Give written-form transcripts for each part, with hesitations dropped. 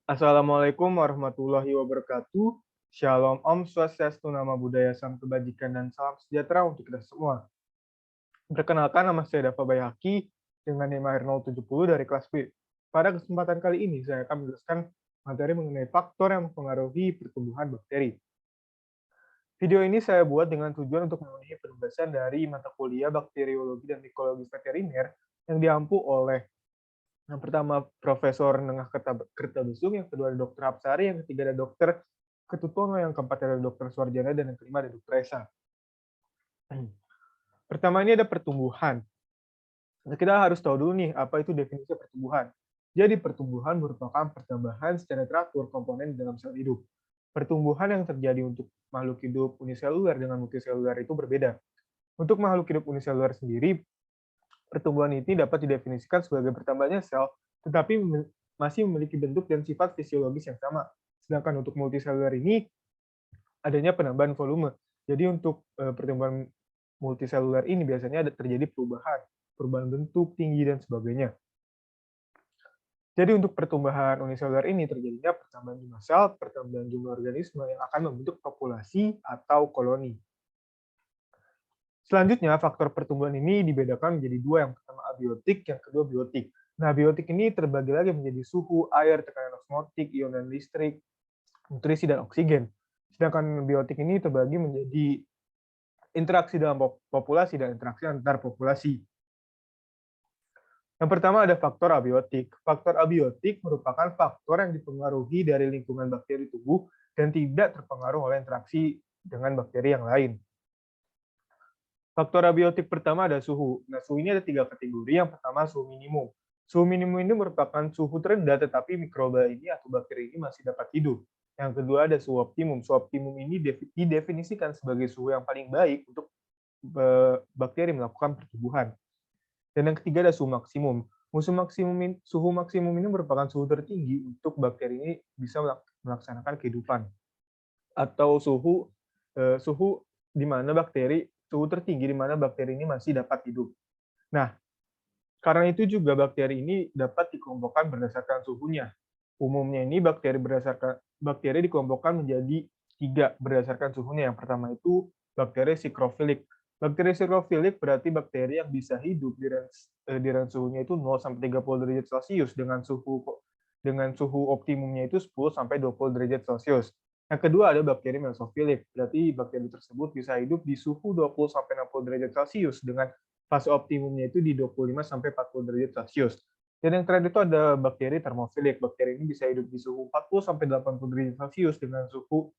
Assalamualaikum warahmatullahi wabarakatuh. Shalom Om Swastiastu, Nama Budaya, Salam Kebajikan, dan salam sejahtera untuk kita semua. Perkenalkan, nama saya Dava Bayhaqi dengan NIM 070 dari kelas B. Pada kesempatan kali ini, saya akan menjelaskan materi mengenai faktor yang mempengaruhi pertumbuhan bakteri. Video ini saya buat dengan tujuan untuk memenuhi penugasan dari mata kuliah Bakteriologi dan Mikologi Veteriner yang diampu oleh yang pertama Profesor Nengah Kertabesung, yang kedua ada Dr. Hapsari, yang ketiga ada Dr. Ketutono, yang keempat ada Dr. Suarjana, dan yang kelima ada Dr. Esa. Pertama ini ada pertumbuhan. Nah, kita harus tahu dulu nih, apa itu definisi pertumbuhan. Jadi pertumbuhan merupakan pertambahan secara teratur komponen dalam sel hidup. Pertumbuhan yang terjadi untuk makhluk hidup uniseluler dengan multiseluler itu berbeda. Untuk makhluk hidup uniseluler sendiri, pertumbuhan ini dapat didefinisikan sebagai bertambahnya sel, tetapi masih memiliki bentuk dan sifat fisiologis yang sama. Sedangkan untuk multiseluler ini, adanya penambahan volume. Jadi untuk pertumbuhan multiseluler ini biasanya ada terjadi perubahan bentuk, tinggi, dan sebagainya. Jadi untuk pertumbuhan uniseluler ini terjadinya pertambahan jumlah sel, pertambahan jumlah organisme yang akan membentuk populasi atau koloni. Selanjutnya, faktor pertumbuhan ini dibedakan menjadi dua, yang pertama abiotik, yang kedua biotik. Nah, biotik ini terbagi lagi menjadi suhu, air, tekanan osmotik, ion dan listrik, nutrisi, dan oksigen. Sedangkan biotik ini terbagi menjadi interaksi dalam populasi dan interaksi antar populasi. Yang pertama ada faktor abiotik. Faktor abiotik merupakan faktor yang dipengaruhi dari lingkungan bakteri tubuh dan tidak terpengaruh oleh interaksi dengan bakteri yang lain. Faktor abiotik pertama ada suhu. Nah, suhu ini ada 3 kategori. Yang pertama suhu minimum. Suhu minimum ini merupakan suhu terendah, tetapi mikroba ini atau bakteri ini masih dapat hidup. Yang kedua ada suhu optimum. Suhu optimum ini didefinisikan sebagai suhu yang paling baik untuk bakteri melakukan pertumbuhan. Dan yang ketiga ada suhu maksimum. Suhu maksimum ini merupakan suhu tertinggi untuk bakteri ini bisa melaksanakan kehidupan. Atau suhu di mana suhu tertinggi di mana bakteri ini masih dapat hidup. Nah, karena itu juga bakteri ini dapat dikelompokkan berdasarkan suhunya. Umumnya ini bakteri dikelompokkan menjadi 3 berdasarkan suhunya. Yang pertama itu bakteri sikrofilik. Bakteri sikrofilik berarti bakteri yang bisa hidup di range suhunya itu 0 sampai 30 derajat Celcius dengan suhu optimumnya itu 10 sampai 20 derajat Celcius. Yang kedua ada bakteri mesofilik. Berarti bakteri tersebut bisa hidup di suhu 20 sampai 60 derajat Celcius dengan fase optimumnya itu di 25 sampai 40 derajat Celcius. Dan yang terakhir itu ada bakteri termofilik. Bakteri ini bisa hidup di suhu 40 sampai 80 derajat Celcius dengan suhu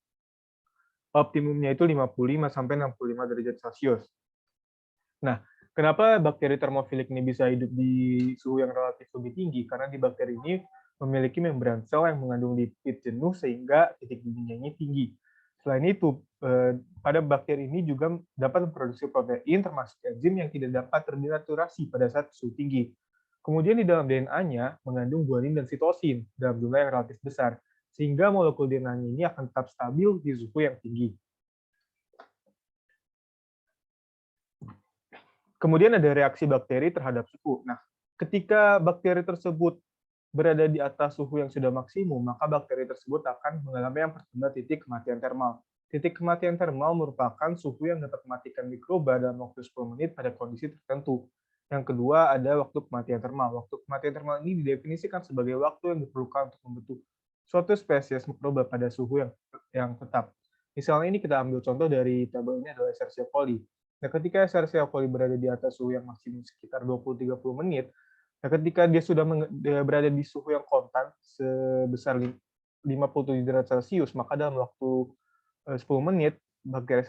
optimumnya itu 55 sampai 65 derajat Celcius. Nah, kenapa bakteri termofilik ini bisa hidup di suhu yang relatif lebih tinggi? Karena di bakteri ini memiliki membran sel yang mengandung lipid jenuh sehingga titik didihnya ini tinggi. Selain itu, pada bakteri ini juga dapat memproduksi protein termasuk enzim yang tidak dapat terdenaturasi pada saat suhu tinggi. Kemudian di dalam DNA-nya mengandung guanin dan sitosin dalam jumlah yang relatif besar, sehingga molekul DNA-nya ini akan tetap stabil di suhu yang tinggi. Kemudian ada reaksi bakteri terhadap suhu. Nah, ketika bakteri tersebut berada di atas suhu yang sudah maksimum, maka bakteri tersebut akan mengalami yang pertama titik kematian termal. Titik kematian termal merupakan suhu yang dapat mematikan mikroba dalam waktu 10 menit pada kondisi tertentu. Yang kedua ada waktu kematian termal. Waktu kematian termal ini didefinisikan sebagai waktu yang diperlukan untuk membentuk suatu spesies mikroba pada suhu yang tetap. Misalnya ini kita ambil contoh dari tabel ini adalah Escherichia coli. Nah, ketika Escherichia coli berada di atas suhu yang maksimum sekitar 20-30 menit, nah, ketika dia berada di suhu yang konstan sebesar 57 derajat Celcius, maka dalam waktu 10 menit, bakteri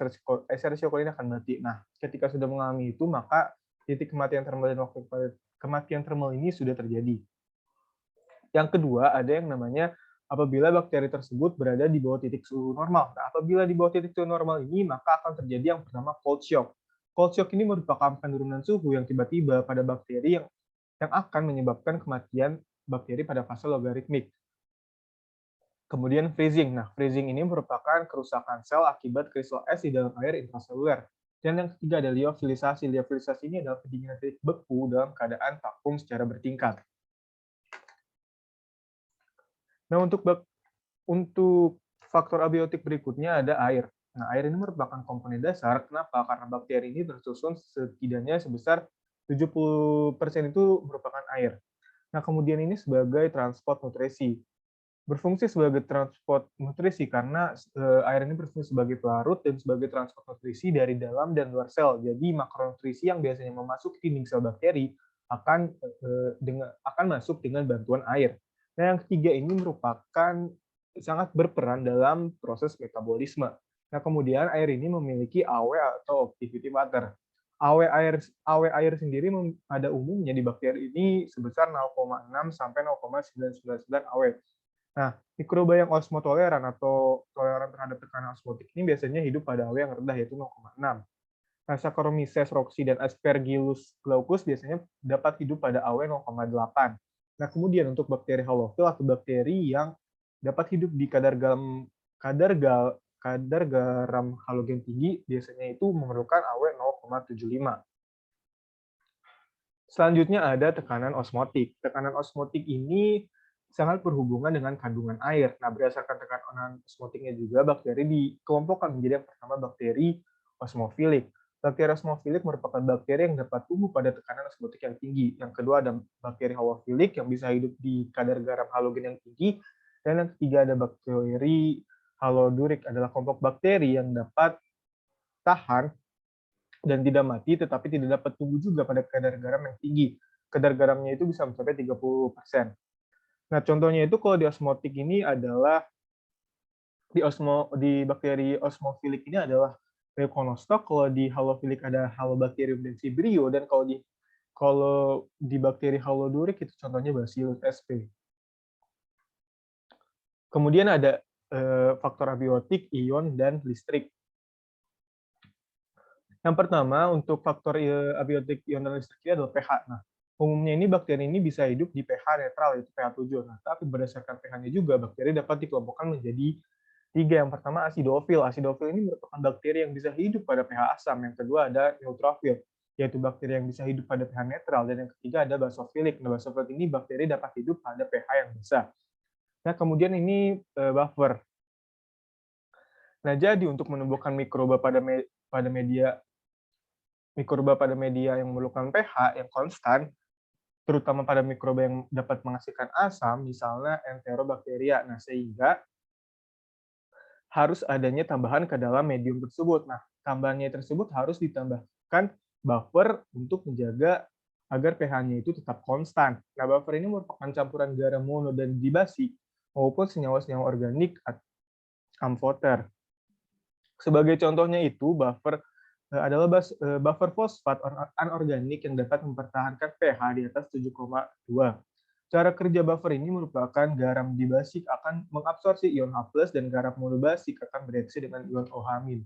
Escherichia coli ini akan mati. Nah, ketika sudah mengalami itu, maka titik kematian termal dan waktu kematian termal ini sudah terjadi. Yang kedua, ada yang namanya apabila bakteri tersebut berada di bawah titik suhu normal. Nah, apabila di bawah titik suhu normal ini, maka akan terjadi yang pertama cold shock. Cold shock ini merupakan penurunan suhu yang tiba-tiba pada bakteri yang akan menyebabkan kematian bakteri pada fase logaritmik. Kemudian freezing. Nah, freezing ini merupakan kerusakan sel akibat kristal es di dalam air intraseluler. Dan yang ketiga ada liofilisasi. Liofilisasi ini adalah pendinginan titik beku dalam keadaan vakum secara bertingkat. Nah, untuk faktor abiotik berikutnya ada air. Nah, air ini merupakan komponen dasar. Kenapa? Karena bakteri ini tersusun setidaknya sebesar 70% itu merupakan air. Nah, kemudian ini sebagai transport nutrisi. Berfungsi sebagai transport nutrisi karena air ini berfungsi sebagai pelarut dan sebagai transport nutrisi dari dalam dan luar sel. Jadi makronutrisi yang biasanya memasuki dinding sel bakteri akan masuk dengan bantuan air. Nah, yang ketiga ini merupakan sangat berperan dalam proses metabolisme. Nah, kemudian air ini memiliki AW atau activity water. AW air sendiri pada umumnya di bakteri ini sebesar 0,6 sampai 0,999 AW. Nah, mikroba yang osmotoleran atau toleran terhadap tekanan osmotik ini biasanya hidup pada AW yang rendah, yaitu 0,6. Nah, Saccharomyces rouxi dan Aspergillus glaucus biasanya dapat hidup pada AW 0,8. Nah, kemudian untuk bakteri halofil atau bakteri yang dapat hidup di kadar garam halogen tinggi, biasanya itu memerlukan AW 0,75. Selanjutnya ada tekanan osmotik. Tekanan osmotik ini sangat berhubungan dengan kandungan air. Nah, berdasarkan tekanan osmotiknya juga, bakteri dikelompokkan menjadi yang pertama bakteri osmofilik. Bakteri osmofilik merupakan bakteri yang dapat tumbuh pada tekanan osmotik yang tinggi. Yang kedua ada bakteri halofilik yang bisa hidup di kadar garam halogen yang tinggi. Dan yang ketiga ada bakteri halodurik, adalah kelompok bakteri yang dapat tahan dan tidak mati, tetapi tidak dapat tumbuh juga pada kadar garam yang tinggi. Kadar garamnya itu bisa mencapai 30%. Nah, contohnya itu kalau di osmotik ini adalah di bakteri osmofilik ini adalah Leuconostoc, kalau di halofilik ada Halobacterium densibrio, dan kalau di bakteri halodurik itu contohnya Bacillus sp. Kemudian ada faktor abiotik, ion, dan listrik. Yang pertama, untuk faktor abiotik ion dan listrik ini adalah pH. Nah, umumnya ini bakteri ini bisa hidup di pH netral, yaitu pH 7. Nah, tapi berdasarkan pH-nya juga, bakteri dapat dikelompokkan menjadi 3. Yang pertama, asidofil. Asidofil ini merupakan bakteri yang bisa hidup pada pH asam. Yang kedua ada neutrofil, yaitu bakteri yang bisa hidup pada pH netral. Dan yang ketiga ada basofilik. Nah, basofilik ini bakteri dapat hidup pada pH yang besar. Nah, kemudian ini buffer. Nah, jadi untuk menumbuhkan mikroba pada media yang memerlukan pH yang konstan, terutama pada mikroba yang dapat menghasilkan asam, misalnya Enterobacteria. Nah, sehingga harus adanya tambahan ke dalam medium tersebut. Nah, tambahannya tersebut harus ditambahkan buffer untuk menjaga agar pH-nya itu tetap konstan. Nah, buffer ini merupakan campuran garam mono dan dibasik maupun senyawa-senyawa organik amfoter. Sebagai contohnya itu, buffer adalah buffer fosfat anorganik yang dapat mempertahankan pH di atas 7,2. Cara kerja buffer ini merupakan garam dibasik akan mengabsorpsi ion H+ dan garam monobasik akan bereaksi dengan ion OH-.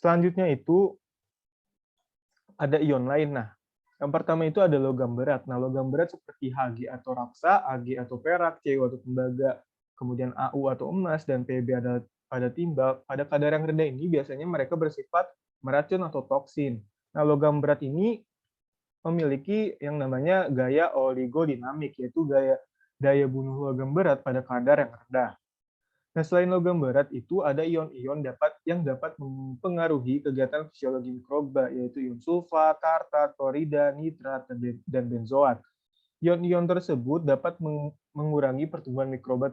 Selanjutnya itu ada ion lain. Nah, yang pertama itu ada logam berat. Nah, logam berat seperti Hg atau raksa, Ag atau perak, Cu atau tembaga, kemudian Au atau emas, dan Pb pada timbal. Pada kadar yang rendah ini biasanya mereka bersifat meracun atau toksin. Nah, logam berat ini memiliki yang namanya gaya oligodinamik, yaitu daya bunuh logam berat pada kadar yang rendah. Nah, selain logam berat itu ada ion-ion yang dapat mempengaruhi kegiatan fisiologi mikroba, yaitu ion sulfat, tartar, klorida, nitrat, dan benzoat. Ion-ion tersebut dapat mengurangi pertumbuhan mikroba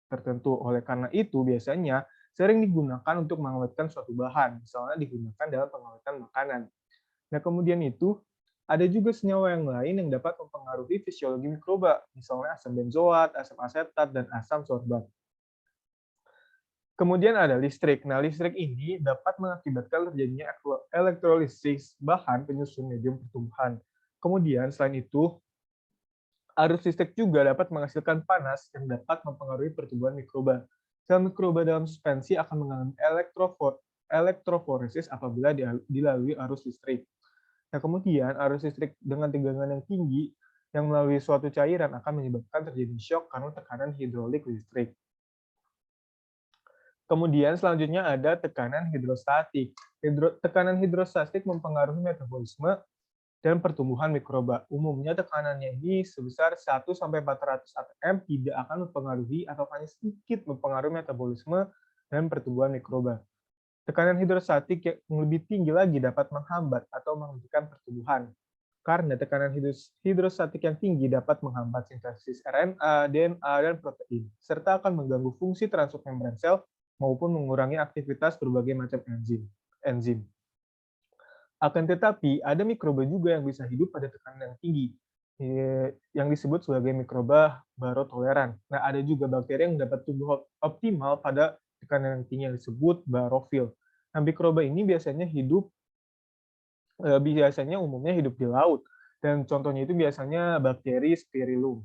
tertentu. Oleh karena itu, biasanya sering digunakan untuk mengawetkan suatu bahan, misalnya digunakan dalam pengawetan makanan. Nah, kemudian itu ada juga senyawa yang lain yang dapat mempengaruhi fisiologi mikroba, misalnya asam benzoat, asam asetat, dan asam sorbat. Kemudian ada listrik. Nah, listrik ini dapat mengakibatkan terjadinya elektrolisis bahan penyusun medium pertumbuhan. Kemudian, selain itu, arus listrik juga dapat menghasilkan panas yang dapat mempengaruhi pertumbuhan mikroba. Sel mikroba dalam suspensi akan mengalami elektroforesis apabila dilalui arus listrik. Nah, kemudian arus listrik dengan tegangan yang tinggi yang melalui suatu cairan akan menyebabkan terjadi shock karena tekanan hidrolik listrik. Kemudian selanjutnya ada tekanan hidrostatik. Tekanan hidrostatik mempengaruhi metabolisme dan pertumbuhan mikroba. Umumnya tekanannya ini sebesar 1-400 atm tidak akan mempengaruhi atau hanya sedikit mempengaruhi metabolisme dan pertumbuhan mikroba. Tekanan hidrostatik yang lebih tinggi lagi dapat menghambat atau menghentikan pertumbuhan. Karena tekanan hidrostatik yang tinggi dapat menghambat sintesis RNA, DNA, dan protein, serta akan mengganggu fungsi transmembran sel maupun mengurangi aktivitas berbagai macam enzim. Akan tetapi, ada mikroba juga yang bisa hidup pada tekanan yang tinggi, yang disebut sebagai mikroba barotoleran. Nah, ada juga bakteri yang dapat tumbuh optimal pada tekanan yang tinggi yang disebut barofil. Nah, mikroba ini biasanya umumnya hidup di laut, dan contohnya itu biasanya bakteri Spirillum.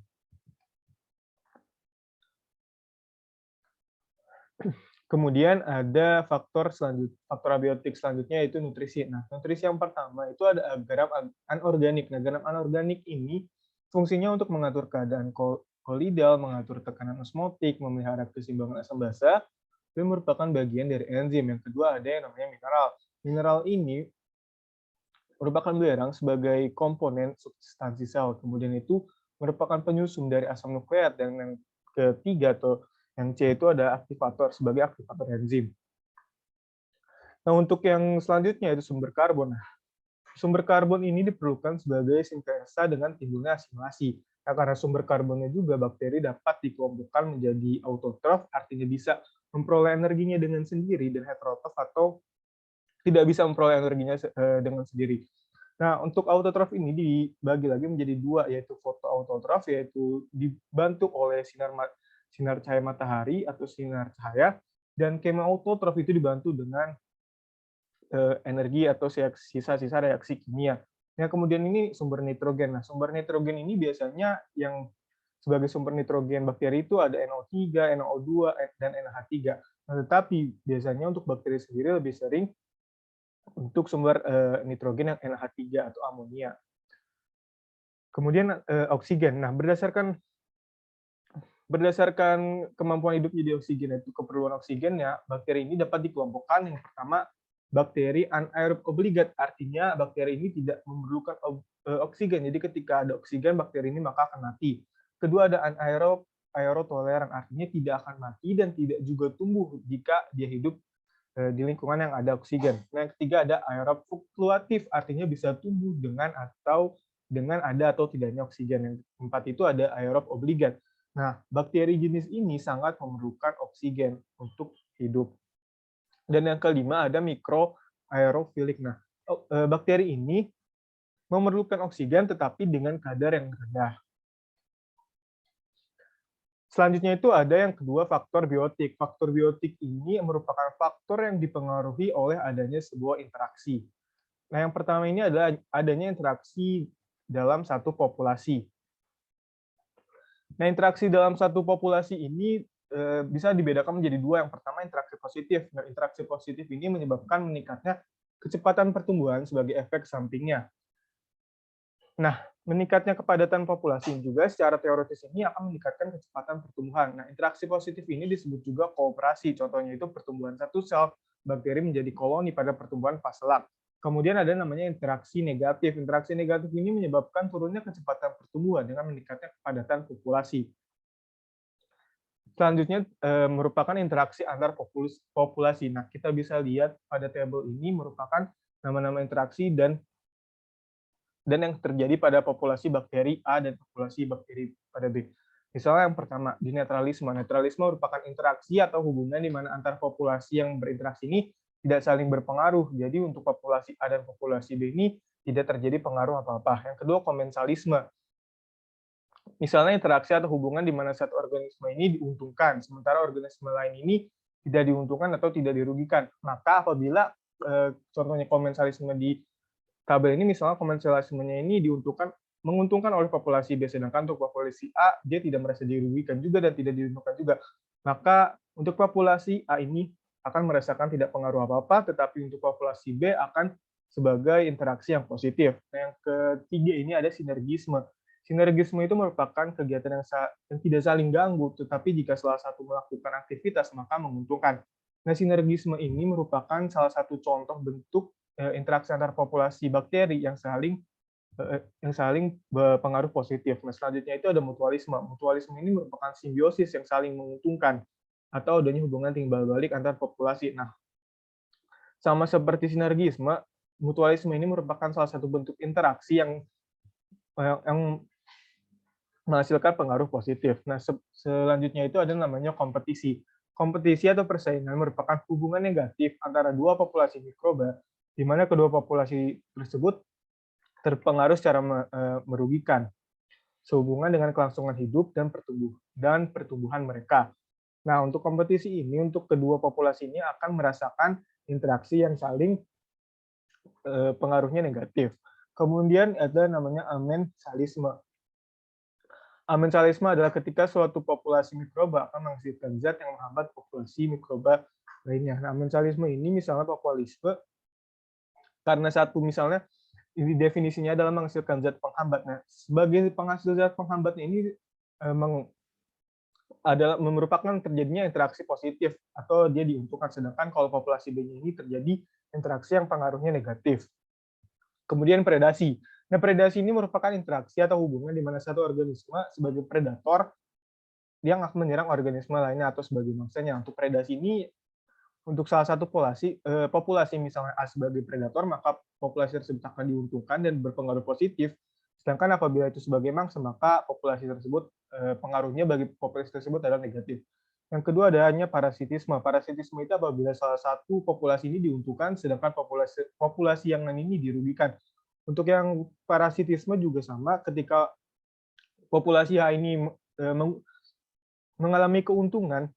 Kemudian ada faktor abiotik selanjutnya yaitu nutrisi. Nah, nutrisi yang pertama itu ada garam anorganik. Nah, garam anorganik ini fungsinya untuk mengatur keadaan kolidal, mengatur tekanan osmotik, memelihara keseimbangan asam basa, dan merupakan bagian dari enzim. Yang kedua ada yang namanya mineral. Mineral ini merupakan belerang sebagai komponen substansi sel. Kemudian itu merupakan penyusun dari asam nukleat, dan yang ketiga atau yang C itu ada aktivator sebagai aktivator enzim. Nah, untuk yang selanjutnya itu sumber karbon. Nah, sumber karbon ini diperlukan sebagai sintesa dengan timbulnya asimilasi. Nah, karena sumber karbonnya juga bakteri dapat dikelompokkan menjadi autotrof, artinya bisa memperoleh energinya dengan sendiri, dan heterotrof atau tidak bisa memperoleh energinya dengan sendiri. Nah, untuk autotrof ini dibagi lagi menjadi dua, yaitu fotoautotrof, yaitu dibantu oleh sinar cahaya matahari atau sinar cahaya, dan kemoautotrof itu dibantu dengan energi atau sisa-sisa reaksi kimia. Nah, kemudian ini sumber nitrogen. Nah, sumber nitrogen ini biasanya yang sebagai sumber nitrogen bakteri itu ada NO3, NO2, dan NH3. Nah, tetapi biasanya untuk bakteri sendiri lebih sering untuk sumber nitrogen yang NH3 atau amonia. Kemudian oksigen. Nah, berdasarkan kemampuan hidup jadi oksigen, itu keperluan oksigennya, bakteri ini dapat dikelompokkan. Yang pertama, bakteri anaerob obligat, artinya bakteri ini tidak memerlukan oksigen. Jadi ketika ada oksigen, bakteri ini maka akan mati. Kedua, ada anaerob aerotoleran, artinya tidak akan mati dan tidak juga tumbuh jika dia hidup di lingkungan yang ada oksigen. Nah, yang ketiga ada aerob fluktuatif, artinya bisa tumbuh dengan ada atau tidaknya oksigen. Yang keempat itu ada aerob obligat. Nah, bakteri jenis ini sangat memerlukan oksigen untuk hidup. Dan yang kelima ada mikroaerofilik. Nah, bakteri ini memerlukan oksigen tetapi dengan kadar yang rendah. Selanjutnya itu ada yang kedua, faktor biotik. Faktor biotik ini merupakan faktor yang dipengaruhi oleh adanya sebuah interaksi. Nah, yang pertama ini adalah adanya interaksi dalam satu populasi. Nah, interaksi dalam satu populasi ini bisa dibedakan menjadi dua. Yang pertama, interaksi positif. Nah, interaksi positif ini menyebabkan meningkatnya kecepatan pertumbuhan sebagai efek sampingnya. Nah, meningkatnya kepadatan populasi juga secara teoritis ini akan meningkatkan kecepatan pertumbuhan. Nah, interaksi positif ini disebut juga kooperasi. Contohnya itu pertumbuhan satu sel bakteri menjadi koloni pada pertumbuhan fase lab. Kemudian ada namanya interaksi negatif. Interaksi negatif ini menyebabkan turunnya kecepatan pertumbuhan dengan meningkatnya kepadatan populasi. Selanjutnya merupakan interaksi antar populasi. Nah, kita bisa lihat pada tabel ini merupakan nama-nama interaksi dan yang terjadi pada populasi bakteri A dan populasi bakteri pada B. Misalnya yang pertama, dinetralisme. Netralisme merupakan interaksi atau hubungan di mana antar populasi yang berinteraksi ini tidak saling berpengaruh. Jadi untuk populasi A dan populasi B ini tidak terjadi pengaruh apa-apa. Yang kedua, komensalisme. Misalnya interaksi atau hubungan di mana satu organisme ini diuntungkan, sementara organisme lain ini tidak diuntungkan atau tidak dirugikan. Maka apabila contohnya komensalisme di tabel ini, misalnya komensalismenya ini menguntungkan oleh populasi B, sedangkan untuk populasi A dia tidak merasa dirugikan juga dan tidak diuntungkan juga. Maka untuk populasi A ini akan merasakan tidak pengaruh apa-apa, tetapi untuk populasi B akan sebagai interaksi yang positif. Nah, yang ketiga ini ada sinergisme. Sinergisme itu merupakan kegiatan yang tidak saling ganggu, tetapi jika salah satu melakukan aktivitas maka menguntungkan. Nah, sinergisme ini merupakan salah satu contoh bentuk interaksi antar populasi bakteri yang saling yang saling berpengaruh positif. Nah, selanjutnya itu ada mutualisme. Mutualisme ini merupakan simbiosis yang saling menguntungkan atau adanya hubungan timbal balik antar populasi. Nah, sama seperti sinergisme, mutualisme ini merupakan salah satu bentuk interaksi yang menghasilkan pengaruh positif. Nah, selanjutnya itu ada namanya kompetisi. Kompetisi atau persaingan merupakan hubungan negatif antara dua populasi mikroba, di mana kedua populasi tersebut terpengaruh secara merugikan sehubungan dengan kelangsungan hidup dan pertumbuhan mereka. Nah, untuk kompetisi ini, untuk kedua populasi ini akan merasakan interaksi yang saling pengaruhnya negatif. Kemudian ada namanya amensalisme. Amensalisme adalah ketika suatu populasi mikroba akan menghasilkan zat yang menghambat populasi mikroba lainnya. Nah, amensalisme ini misalnya populisme karena satu misalnya ini definisinya adalah menghasilkan zat penghambat. Nah, sebagai penghasil zat penghambat ini adalah merupakan terjadinya interaksi positif atau dia diuntungkan, sedangkan kalau populasi B-nya ini terjadi interaksi yang pengaruhnya negatif. Kemudian predasi. Nah, predasi ini merupakan interaksi atau hubungan di mana satu organisme sebagai predator yang akan menyerang organisme lainnya atau sebagai mangsanya. Untuk predasi ini, untuk salah satu populasi misalnya A sebagai predator, maka populasi tersebut akan diuntungkan dan berpengaruh positif. Sedangkan apabila itu sebagai mangsa, maka populasi tersebut pengaruhnya bagi populasi tersebut adalah negatif. Yang kedua adanya parasitisme. Parasitisme itu apabila salah satu populasi ini diuntungkan, sedangkan populasi yang lain ini dirugikan. Untuk yang parasitisme juga sama, ketika populasi A ini mengalami keuntungan,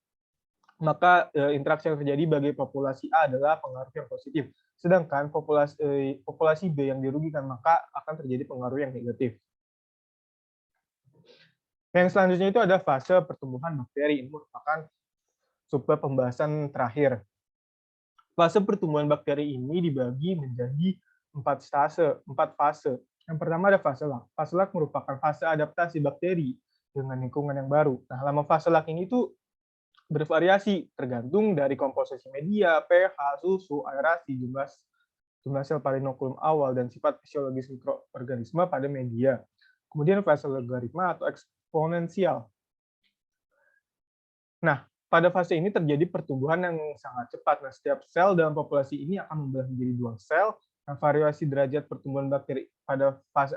maka interaksi yang terjadi bagi populasi A adalah pengaruh yang positif. Sedangkan populasi B yang dirugikan, maka akan terjadi pengaruh yang negatif. Yang selanjutnya itu ada fase pertumbuhan bakteri. Ini merupakan subbab pembahasan terakhir. Fase pertumbuhan bakteri ini dibagi menjadi 4 fase. Yang pertama ada fase lak. Fase lak merupakan fase adaptasi bakteri dengan lingkungan yang baru. Nah, lama fase lak ini tuh bervariasi tergantung dari komposisi media, pH, suhu, aerasi, jumlah sel parinokulum awal, dan sifat fisiologis mikroorganisme pada media. Kemudian fase logaritma atau eksponensial. Nah, pada fase ini terjadi pertumbuhan yang sangat cepat. Nah, setiap sel dalam populasi ini akan membelah menjadi 2 sel. Nah, variasi derajat pertumbuhan bakteri pada fase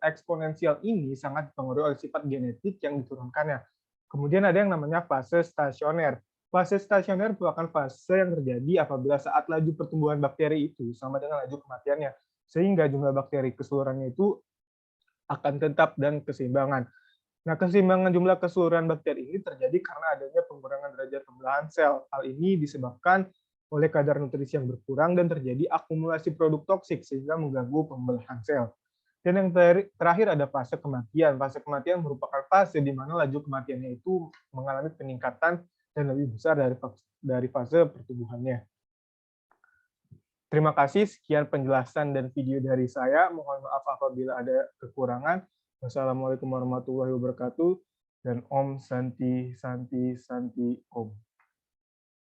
eksponensial ini sangat dipengaruhi oleh sifat genetik yang diturunkannya. Kemudian ada yang namanya fase stasioner. Fase stasioner merupakan fase yang terjadi apabila saat laju pertumbuhan bakteri itu sama dengan laju kematiannya, sehingga jumlah bakteri keseluruhannya itu akan tetap dan keseimbangan. Nah, keseimbangan jumlah keseluruhan bakteri ini terjadi karena adanya pengurangan derajat pembelahan sel. Hal ini disebabkan oleh kadar nutrisi yang berkurang dan terjadi akumulasi produk toksik sehingga mengganggu pembelahan sel. Dan yang terakhir ada fase kematian. Fase kematian merupakan fase di mana laju kematiannya itu mengalami peningkatan dan lebih besar dari fase pertumbuhannya. Terima kasih, sekian penjelasan dan video dari saya. Mohon maaf apabila ada kekurangan. Wassalamualaikum warahmatullahi wabarakatuh. Dan Om Santi Santi Santi Om.